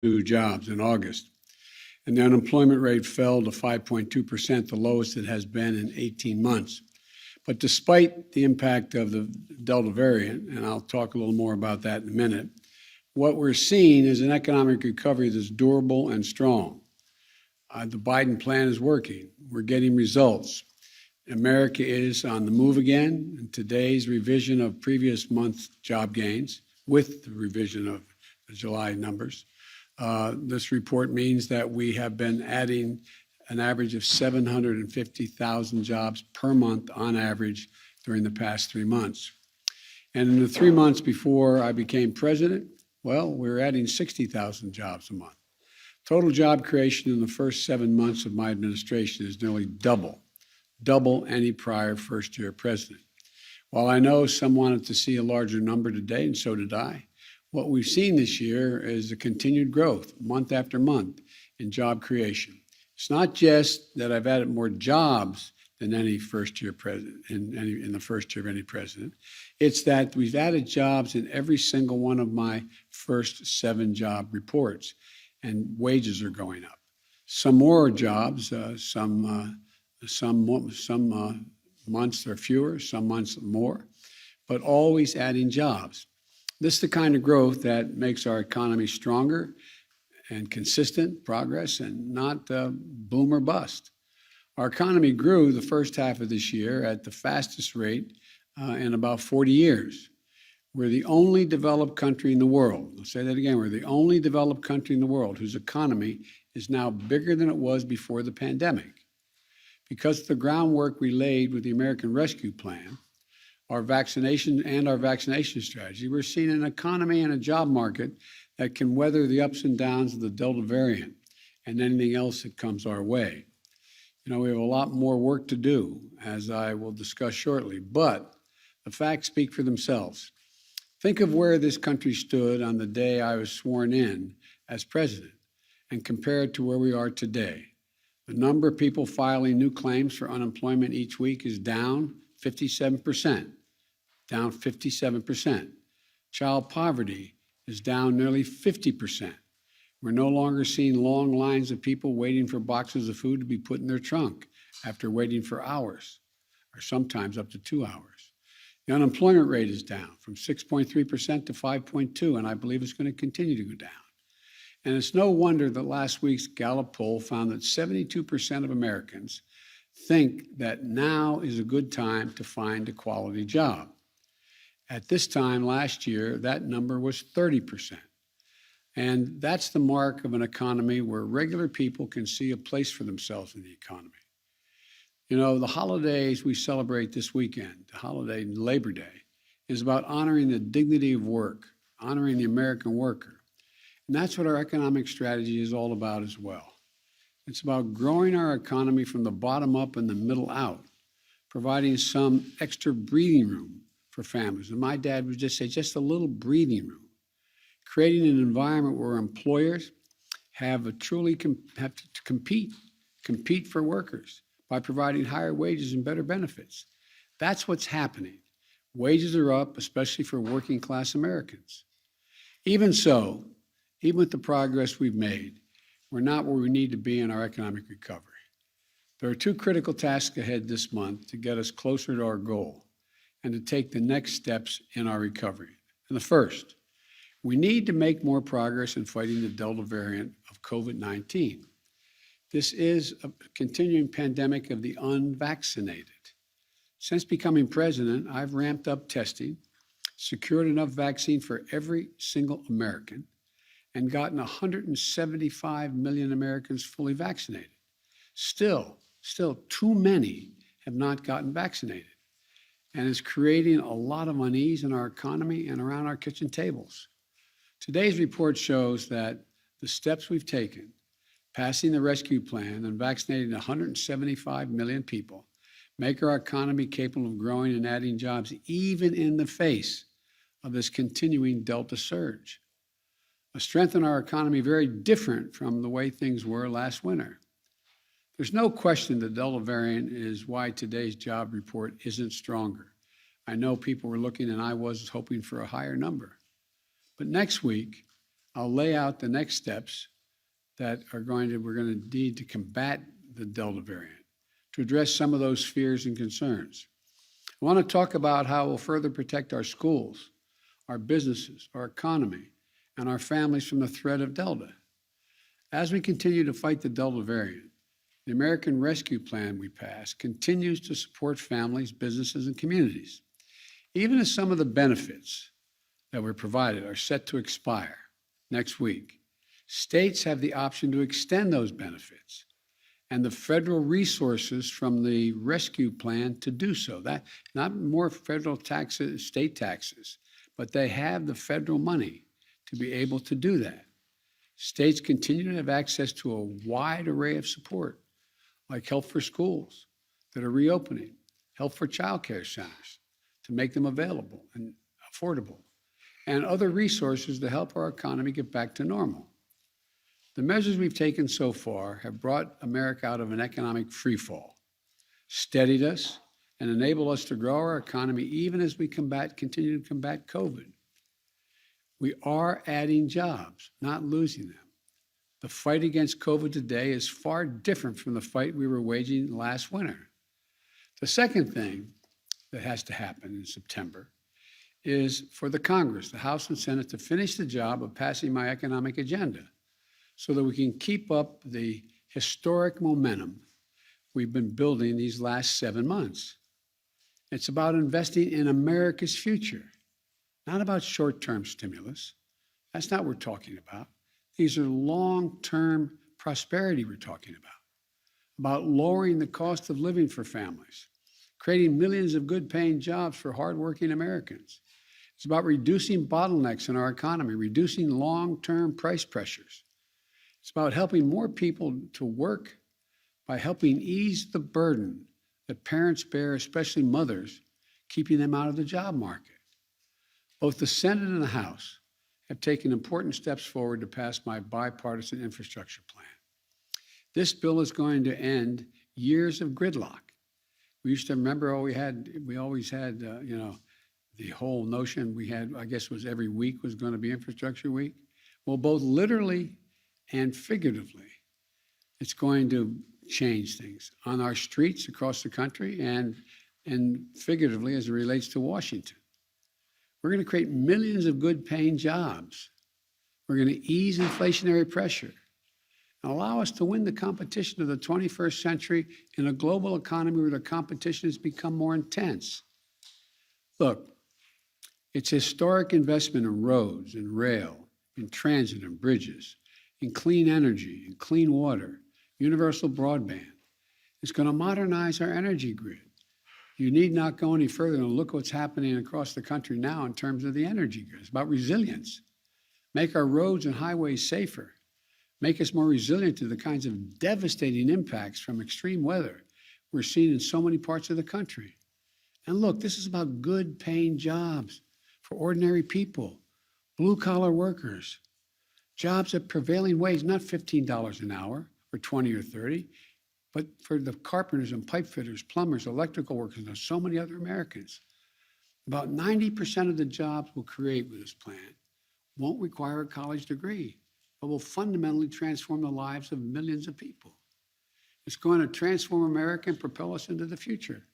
jobs in August, and the unemployment rate fell to 5.2%, the lowest it has been in 18 months. But despite the impact of the Delta variant, and I'll talk a little more about that in a minute, what we're seeing is an economic recovery that's durable and strong. The Biden plan is working. We're getting results. America is on the move again, and today's revision of previous month's job gains, with the revision of the July numbers, this report means that we have been adding an average of 750,000 jobs per month on average during the past 3 months. And in the 3 months before I became president, well, we're adding 60,000 jobs a month. Total job creation in the first 7 months of my administration is nearly double any prior first-year president. While I know some wanted to see a larger number today, and so did I, what we've seen this year is a continued growth, month after month, in job creation. It's not just that I've added more jobs than any first-year president, in the first year of any president. It's that we've added jobs in every single one of my first 7 job reports, and wages are going up. Some more jobs, some months are fewer, some months more, but always adding jobs. This is the kind of growth that makes our economy stronger and consistent progress and not boom or bust. Our economy grew the first half of this year at the fastest rate in about 40 years. We're the only developed country in the world. I'll say that again. We're the only developed country in the world whose economy is now bigger than it was before the pandemic. Because of the groundwork we laid with the American Rescue Plan, our vaccination strategy, we're seeing an economy and a job market that can weather the ups and downs of the Delta variant and anything else that comes our way. You know, we have a lot more work to do, as I will discuss shortly, but the facts speak for themselves. Think of where this country stood on the day I was sworn in as president and compare it to where we are today. The number of people filing new claims for unemployment each week is down 57%. Down 57%. Child poverty is down nearly 50%. We're no longer seeing long lines of people waiting for boxes of food to be put in their trunk after waiting for hours, or sometimes up to 2 hours. The unemployment rate is down from 6.3% to 5.2%, and I believe it's going to continue to go down. And it's no wonder that last week's Gallup poll found that 72% of Americans think that now is a good time to find a quality job. At this time last year, that number was 30%. And that's the mark of an economy where regular people can see a place for themselves in the economy. You know, the holidays we celebrate this weekend, the holiday Labor Day, is about honoring the dignity of work, honoring the American worker. And that's what our economic strategy is all about as well. It's about growing our economy from the bottom up and the middle out, providing some extra breathing room for families. And my dad would just say, just a little breathing room, creating an environment where employers have to compete for workers by providing higher wages and better benefits. That's what's happening. Wages are up, especially for working class Americans. Even so, even with the progress we've made, we're not where we need to be in our economic recovery. There are 2 critical tasks ahead this month to get us closer to our goal and to take the next steps in our recovery. And the first, we need to make more progress in fighting the Delta variant of COVID-19. This is a continuing pandemic of the unvaccinated. Since becoming president, I've ramped up testing, secured enough vaccine for every single American, and gotten 175 million Americans fully vaccinated. Still too many have not gotten vaccinated. And it's creating a lot of unease in our economy and around our kitchen tables. Today's report shows that the steps we've taken, passing the rescue plan and vaccinating 175 million people, make our economy capable of growing and adding jobs even in the face of this continuing Delta surge. A strength in our economy very different from the way things were last winter. There's no question the Delta variant is why today's job report isn't stronger. I know people were looking, and I was hoping for a higher number. But next week, I'll lay out the next steps that we're going to need to combat the Delta variant, to address some of those fears and concerns. I want to talk about how we'll further protect our schools, our businesses, our economy, and our families from the threat of Delta. As we continue to fight the Delta variant, the American Rescue Plan we passed continues to support families, businesses, and communities. Even as some of the benefits that were provided are set to expire next week, states have the option to extend those benefits and the federal resources from the rescue plan to do so. That not more federal taxes, state taxes, but they have the federal money to be able to do that. States continue to have access to a wide array of support, like Help for Schools that are reopening, Help for Child Care Centers to make them available and affordable, and other resources to help our economy get back to normal. The measures we've taken so far have brought America out of an economic freefall, steadied us, and enabled us to grow our economy even as we continue to combat COVID. We are adding jobs, not losing them. The fight against COVID today is far different from the fight we were waging last winter. The second thing that has to happen in September is for the Congress, the House and Senate, to finish the job of passing my economic agenda so that we can keep up the historic momentum we've been building these last 7 months. It's about investing in America's future, not about short-term stimulus. That's not what we're talking about. These are long-term prosperity we're talking about lowering the cost of living for families, creating millions of good-paying jobs for hardworking Americans. It's about reducing bottlenecks in our economy, reducing long-term price pressures. It's about helping more people to work by helping ease the burden that parents bear, especially mothers, keeping them out of the job market. Both the Senate and the House have taken important steps forward to pass my bipartisan infrastructure plan. This bill is going to end years of gridlock. We used to remember, we always had, the whole notion we had, I guess, was every week was going to be infrastructure week. Well, both literally and figuratively, it's going to change things on our streets across the country and figuratively as it relates to Washington. We're going to create millions of good-paying jobs. We're going to ease inflationary pressure and allow us to win the competition of the 21st century in a global economy where the competition has become more intense. Look, it's historic investment in roads and rail, in transit and bridges, in clean energy, in clean water, universal broadband. It's going to modernize our energy grid. You need not go any further than look what's happening across the country now in terms of the energy grid. It's about resilience. Make our roads and highways safer. Make us more resilient to the kinds of devastating impacts from extreme weather we're seeing in so many parts of the country. And look, this is about good paying jobs for ordinary people, blue-collar workers, jobs at prevailing wage, not $15 an hour or 20 or 30, but for the carpenters and pipe fitters, plumbers, electrical workers, and so many other Americans. About 90% of the jobs we'll create with this plan won't require a college degree, but will fundamentally transform the lives of millions of people. It's going to transform America and propel us into the future,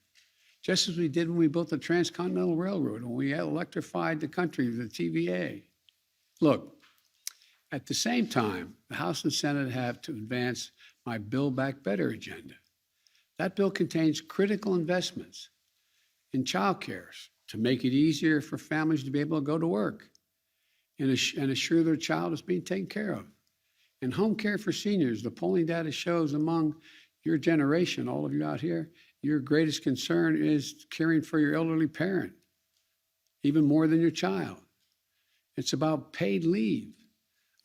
just as we did when we built the Transcontinental Railroad, when we electrified the country with the TVA. Look, at the same time, the House and Senate have to advance my Build Back Better agenda. That bill contains critical investments in child care to make it easier for families to be able to go to work and assure their child is being taken care of. And home care for seniors, the polling data shows among your generation, all of you out here, your greatest concern is caring for your elderly parent, even more than your child. It's about paid leave,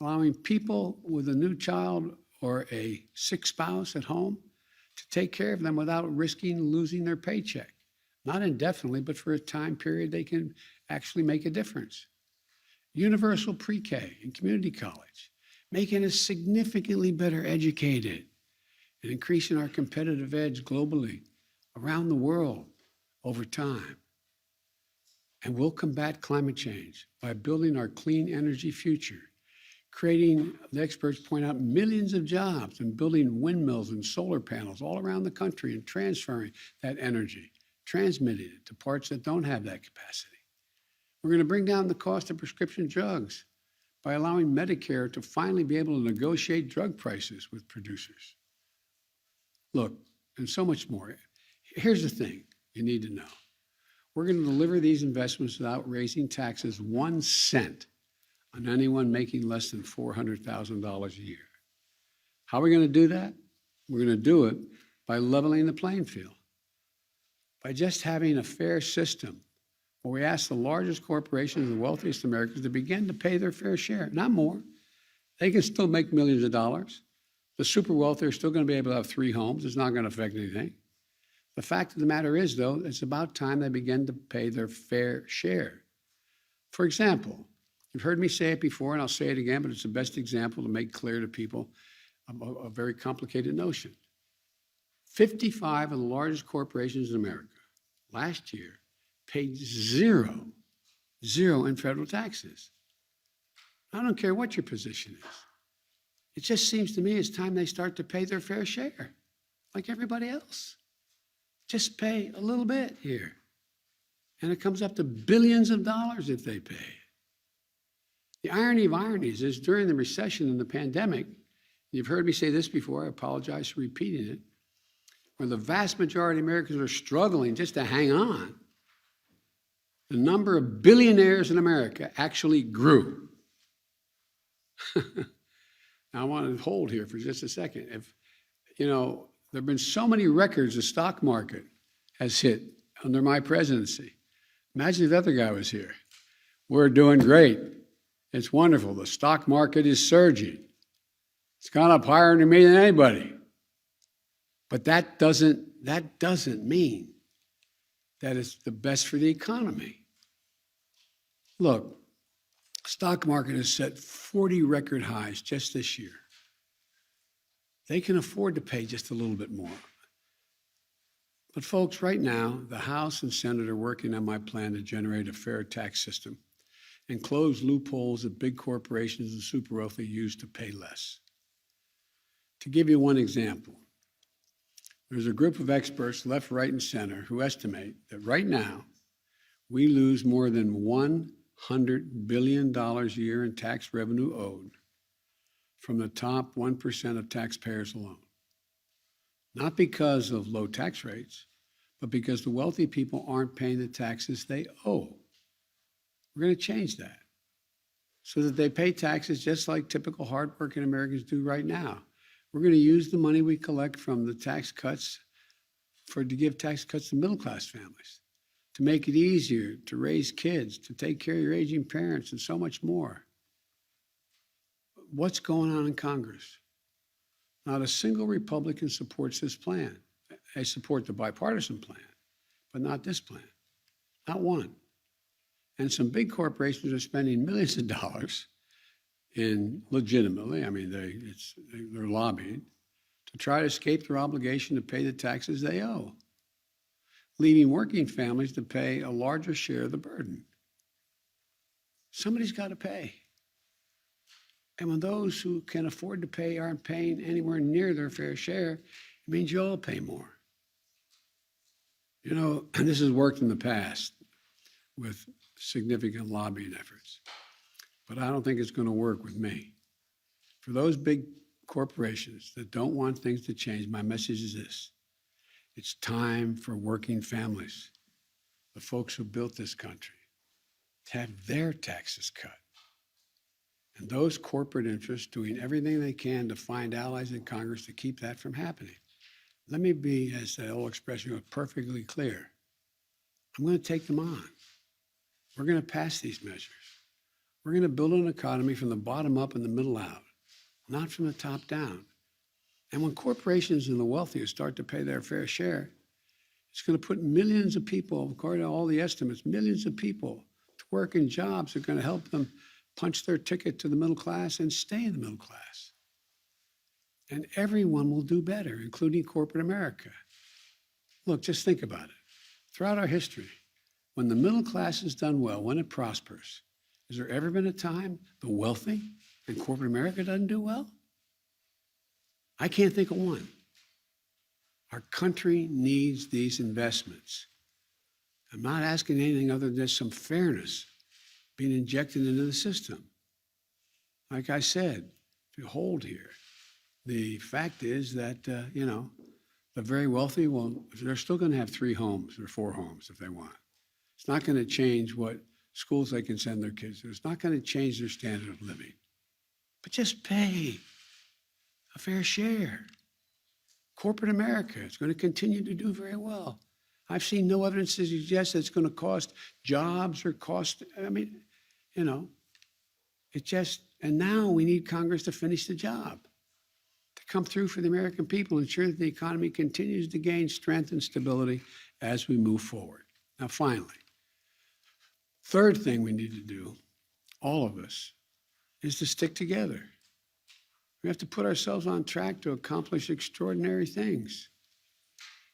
allowing people with a new child or a sick spouse at home to take care of them without risking losing their paycheck. Not indefinitely, but for a time period they can actually make a difference. Universal pre-K and community college, making us significantly better educated and increasing our competitive edge globally, around the world, over time. And we'll combat climate change by building our clean energy future, creating, the experts point out, millions of jobs and building windmills and solar panels all around the country and transferring that energy, transmitting it to parts that don't have that capacity. We're going to bring down the cost of prescription drugs by allowing Medicare to finally be able to negotiate drug prices with producers. Look, and so much more. Here's the thing you need to know. We're going to deliver these investments without raising taxes 1 cent on anyone making less than $400,000 a year. How are we going to do that? We're going to do it by leveling the playing field, by just having a fair system where we ask the largest corporations and the wealthiest Americans to begin to pay their fair share, not more. They can still make millions of dollars. The super wealthy are still going to be able to have 3 homes. It's not going to affect anything. The fact of the matter is, though, it's about time they begin to pay their fair share. For example, you've heard me say it before, and I'll say it again, but it's the best example to make clear to people a very complicated notion. 55 of the largest corporations in America last year paid zero in federal taxes. I don't care what your position is. It just seems to me it's time they start to pay their fair share, like everybody else. Just pay a little bit here. And it comes up to billions of dollars if they pay. The irony of ironies is during the recession and the pandemic, you've heard me say this before, I apologize for repeating it, where the vast majority of Americans are struggling just to hang on, the number of billionaires in America actually grew. Now I want to hold here for just a second. If, there have been so many records the stock market has hit under my presidency. Imagine if the other guy was here. We're doing great. It's wonderful. The stock market is surging. It's gone up higher than me than anybody. But that doesn't mean that it's the best for the economy. Look, stock market has set 40 record highs just this year. They can afford to pay just a little bit more. But folks, right now, the House and Senate are working on my plan to generate a fair tax system and close loopholes that big corporations and super wealthy use to pay less. To give you one example, there's a group of experts, left, right, and center, who estimate that right now we lose more than $100 billion a year in tax revenue owed from the top 1% of taxpayers alone. Not because of low tax rates, but because the wealthy people aren't paying the taxes they owe. We're going to change that so that they pay taxes just like typical hardworking Americans do right now. We're going to use the money we collect from the tax cuts to give tax cuts to middle-class families, to make it easier to raise kids, to take care of your aging parents, and so much more. What's going on in Congress? Not a single Republican supports this plan. They support the bipartisan plan, but not this plan. Not one. And some big corporations are spending millions of dollars legitimately, they're lobbying, to try to escape their obligation to pay the taxes they owe, leaving working families to pay a larger share of the burden. Somebody's got to pay. And when those who can afford to pay aren't paying anywhere near their fair share, it means you all pay more. This has worked in the past with significant lobbying efforts, but I don't think it's going to work with me. For those big corporations that don't want things to change, my message is this. It's time for working families, the folks who built this country, to have their taxes cut. And those corporate interests doing everything they can to find allies in Congress to keep that from happening. Let me be, as the old expression was, perfectly clear. I'm going to take them on. We're going to pass these measures. We're going to build an economy from the bottom up and the middle out, not from the top down. And when corporations and the wealthy start to pay their fair share, it's going to put millions of people, according to all the estimates, millions of people to work in jobs that are going to help them punch their ticket to the middle class and stay in the middle class. And everyone will do better, including corporate America. Look, just think about it. Throughout our history, when the middle class has done well, when it prospers, has there ever been a time the wealthy and corporate America doesn't do well? I can't think of one. Our country needs these investments. I'm not asking anything other than some fairness being injected into the system. Like I said, to hold here, the fact is that, the very wealthy, well, they're still going to have 3 homes or 4 homes if they want. It's not going to change what schools they can send their kids to. It's not going to change their standard of living. But just pay a fair share. Corporate America is going to continue to do very well. I've seen no evidence to suggest that it's going to cost jobs or cost, and now we need Congress to finish the job, to come through for the American people, ensure that the economy continues to gain strength and stability as we move forward. Now, finally, third thing we need to do, all of us, is to stick together. We have to put ourselves on track to accomplish extraordinary things.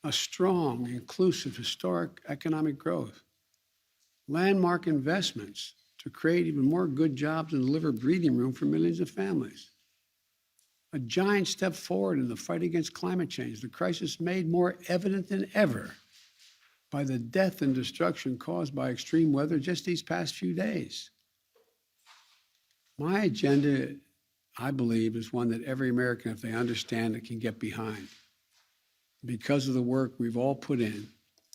A strong, inclusive, historic economic growth. Landmark investments to create even more good jobs and deliver breathing room for millions of families. A giant step forward in the fight against climate change, the crisis made more evident than ever by the death and destruction caused by extreme weather just these past few days. My agenda, I believe, is one that every American, if they understand it, can get behind. Because of the work we've all put in,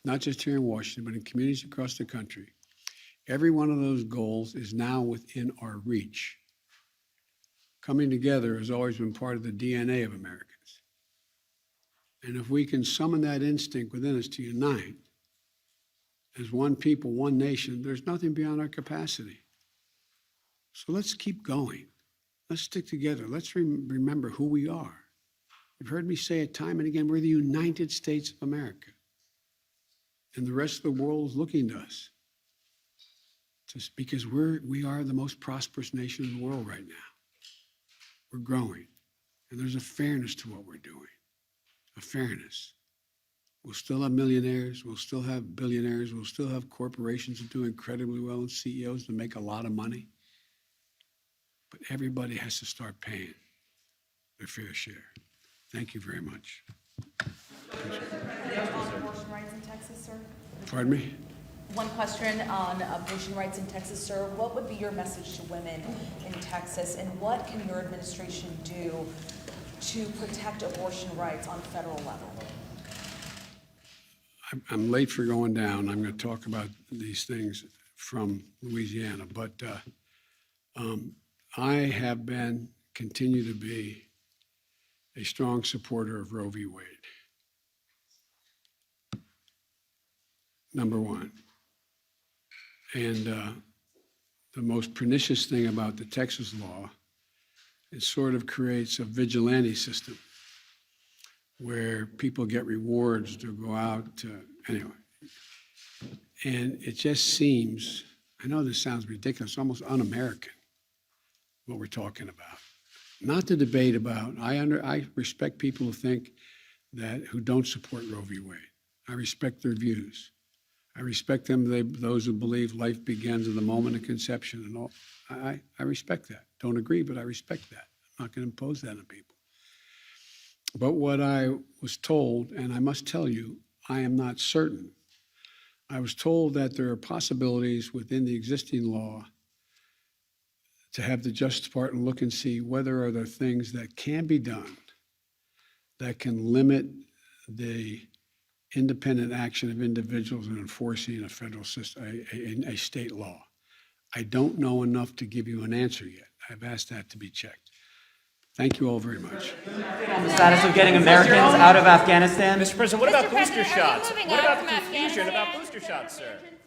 not just here in Washington, but in communities across the country, every one of those goals is now within our reach. Coming together has always been part of the DNA of Americans. And if we can summon that instinct within us to unite as one people, one nation, there's nothing beyond our capacity. So let's keep going. Let's stick together. Let's remember who we are. You've heard me say it time and again, we're the United States of America. And the rest of the world is looking to us. Just because we are the most prosperous nation in the world right now. We're growing. And there's a fairness to what we're doing. A fairness. We'll still have millionaires. We'll still have billionaires. We'll still have corporations that do incredibly well and CEOs that make a lot of money. But everybody has to start paying their fair share. Thank you very much. Abortion rights in Texas, sir? Pardon me? One question on abortion rights in Texas, sir. What would be your message to women in Texas, and what can your administration do to protect abortion rights on a federal level? I'm late for going down. I'm going to talk about these things from Louisiana, but I have been, continue to be, a strong supporter of Roe v. Wade. Number one. And the most pernicious thing about the Texas law, it sort of creates a vigilante system where people get rewards to go out to, anyway. And it just seems, I know this sounds ridiculous, almost un-American, what we're talking about. Not to debate about, I respect people who think that, who don't support Roe v. Wade. I respect their views. I respect them, those who believe life begins at the moment of conception and all. I respect that. Don't agree, but I respect that. I'm not going to impose that on people. But what I was told, and I must tell you, I am not certain. I was told that there are possibilities within the existing law to have the Justice Department look and see whether are there things that can be done that can limit the independent action of individuals in enforcing a federal system, a state law. I don't know enough to give you an answer yet. I've asked that to be checked. Thank you all very much. On the status of getting Americans out of Afghanistan? Mr. President, what about booster shots? What What about confusion about booster shots, sir?